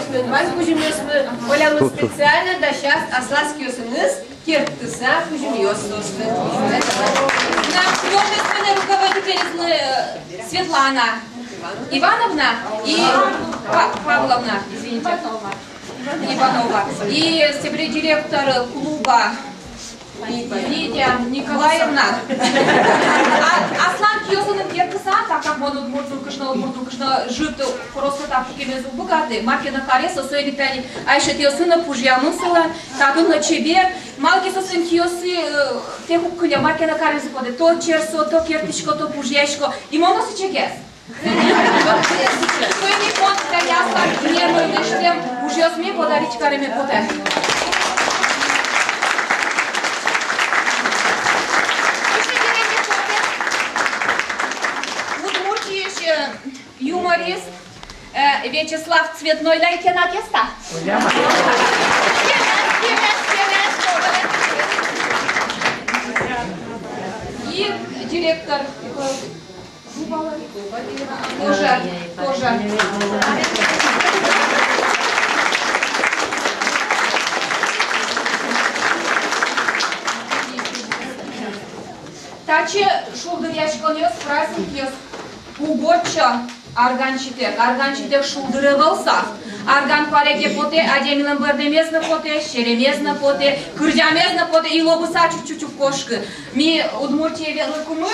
пужимёсмын, вась пужимёсмын, оляны специально, да сейчас асласкиосыныз, кирттыса пужимёсмын. Нам съемочный руководитель Светлана Ивановна и Павловна, извините, Иванова, и директор клуба Лидия Николаевна. Аслан Киосының кертіса, так как он удмуртукышна жит просто так кемезу богаты, макина кареса, соединители, а еще Киосына пужьямысыла, так он на чебе, малки сосын Киосы, тех укуля, макина кареса поде, то черсо, то кертичко, то пужьяшко, и моно се чекес. Той ни фонд, да ясла, нервно дыштем, пужьосме подарить кареме поте. Юморист Вячеслав Цветной Лайкина Кеста. И директор тоже. Тачи шулдыряшконёс праздник угодча арганчитек шулдырывалса, арган пареге поте, адемилен бардемезна поте, шеремезна поте, кырдямезна поте, и лобыса чуть-чуть кошки. Ми Удмуртия великумы,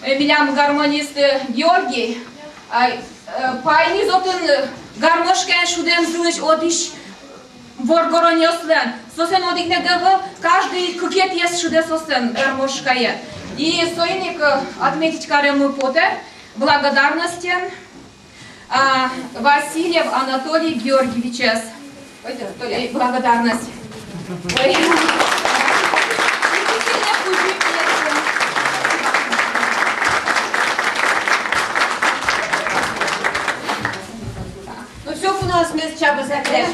милям гармонист Георгий, пайни зотын гармошкен шуден зылыш одиш воргоронёслен, сосен одикне гывы, каждый кукет есть шуде сосен гармошкае. И сойник отметить карему поте, благодарности Васильев Анатолий Георгиевич. Благодарность. Ну все у нас вместе чаба закрепляешь.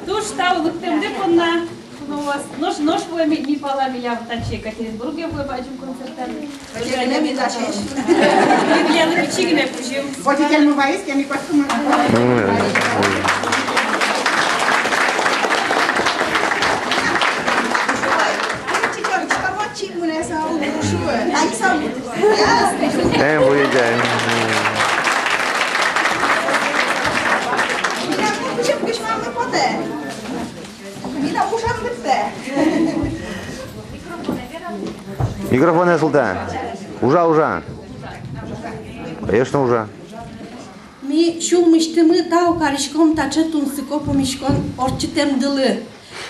Душ стал лыктемде конна. Нож будем не палами я в Таче, Екатеринбурге будем один концерт. Екатерина ми Тачеш. Я на печигне пужим. Водитель мы боюсь, я не подумаю. Микрофон Султан. Уже. Конечно, уже. Ми шуммиштымы тау каришком тачетун сыкопу мишкон орчитем дылы.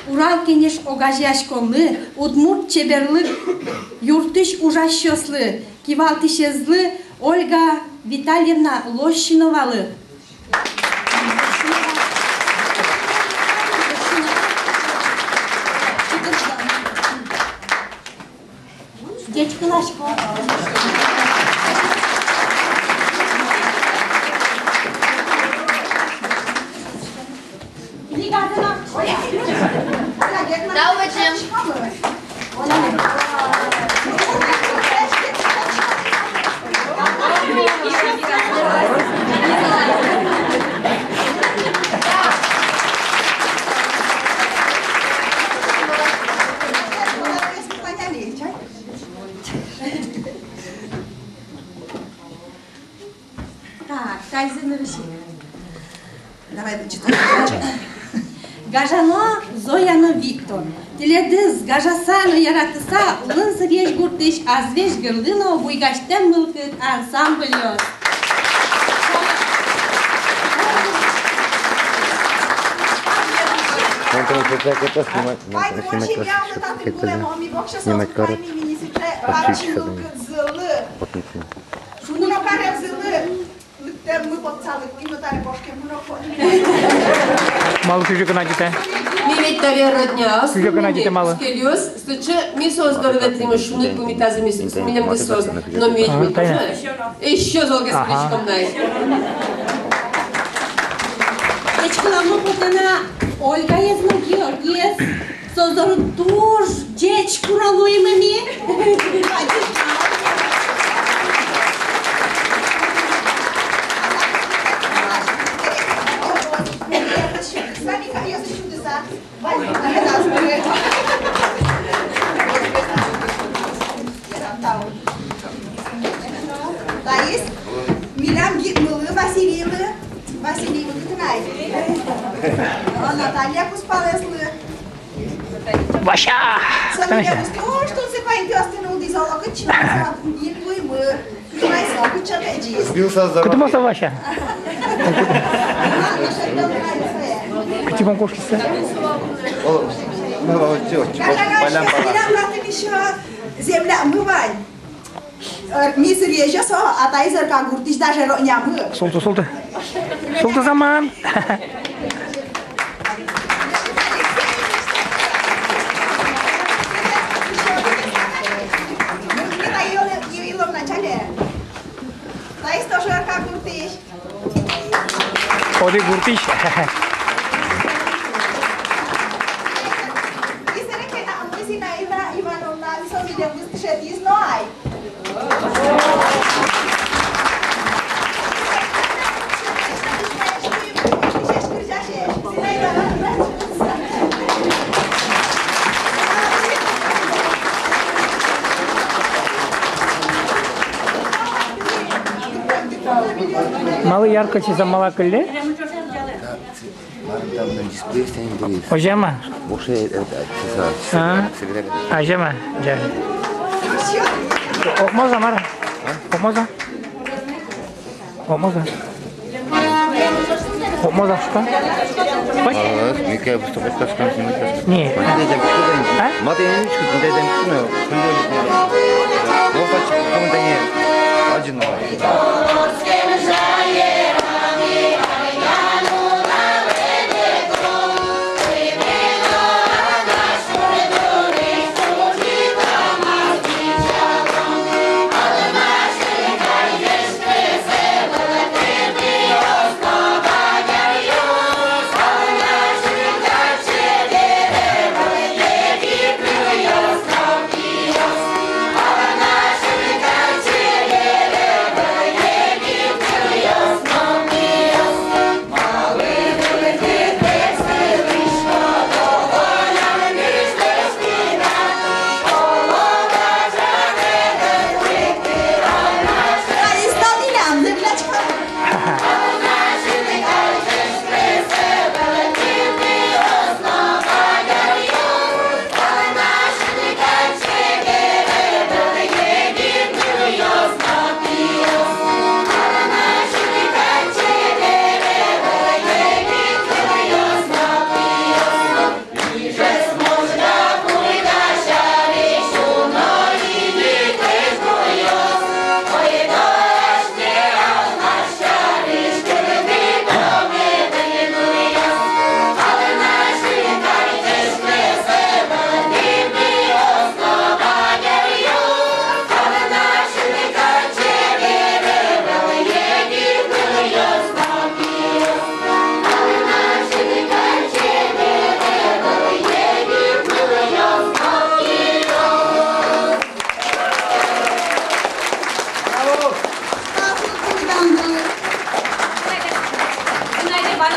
Урал кенеш огажяшкомлы, удмурт чеберлык юртыш ужащослы, кивалтышезлы Ольга Витальевна Лощиновалы. Дечка Лашко. Да, уважаем. Так, кайзен реши. Давай дочитаем. Гажано Зояно Виктор. Теледиз гажасано яратыса улын сывеш гуртыш азвеш гырлыно буйгаштен мылкыт ансамблёс. Снимать корот. Мало чужого надіте. Ми Вікторія Родня, Чужого надіте мало. Скелюс, случай ми создали шумник помітази ми мінем гисоз, но ми еще золге с плечком най. Дечкаламы потана Ольга Езна Георгиев. Созор туж дечку ралуемыми. Таис, Милям Гитмылы, Васильевы, Васильевы, Гитнай. Наталья Куспалеслы. Ваша! Să-mi что se mai întâmplă în udiză, o cât cine să inclui mă, mai să o cât ce vegis. Cât mă să ваша? Cât mă coști să? Земля, мывай. Мисс Режа, а та из арка гуртиш даже роня мы. Солты, солты. Солты zaman. В начале. Таис тоже арка гуртиш. Оди гуртиш. Ивановна, Висомидем, выслушать из Ной. Malı yarkı çize malakıllı. Hocam mı? Hocam mı? Olmaz ama. Olmaz. Olmaz. Olmaz aşkım. Bak. Никакая выступать каскан снимать. Не. Мата я не вижу, когда я там кину. Ну, почти кому-то не один.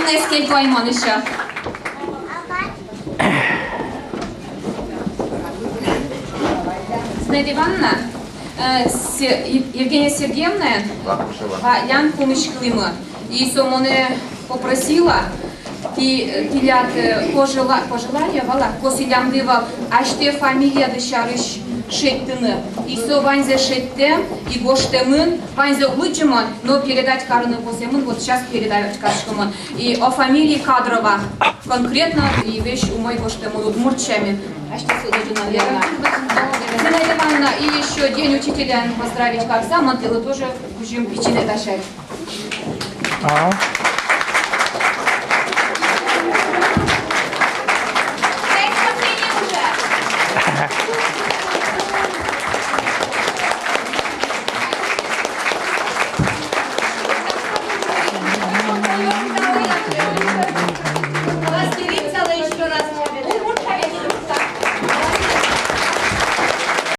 Escape Payman еще. Знаете, Ивановна, Евгения Сергеевна, Ян помощь Клима, и Сомоне попросила, пилят пожелания, вала, косилям дыва, а что фамилия дышарыш шеттыны, и со ванзе шетте, и гоштемын, ванзе лучимон, но передать карну посемын, вот сейчас передать кашкумон. И о фамилии Кадрова, конкретно, и вещь у моей гоштемын, удмуртчами. А что сюда, наверное? Зинаида Ивановна, и еще день учителя поздравить как сам, он тоже будем печенье дошать.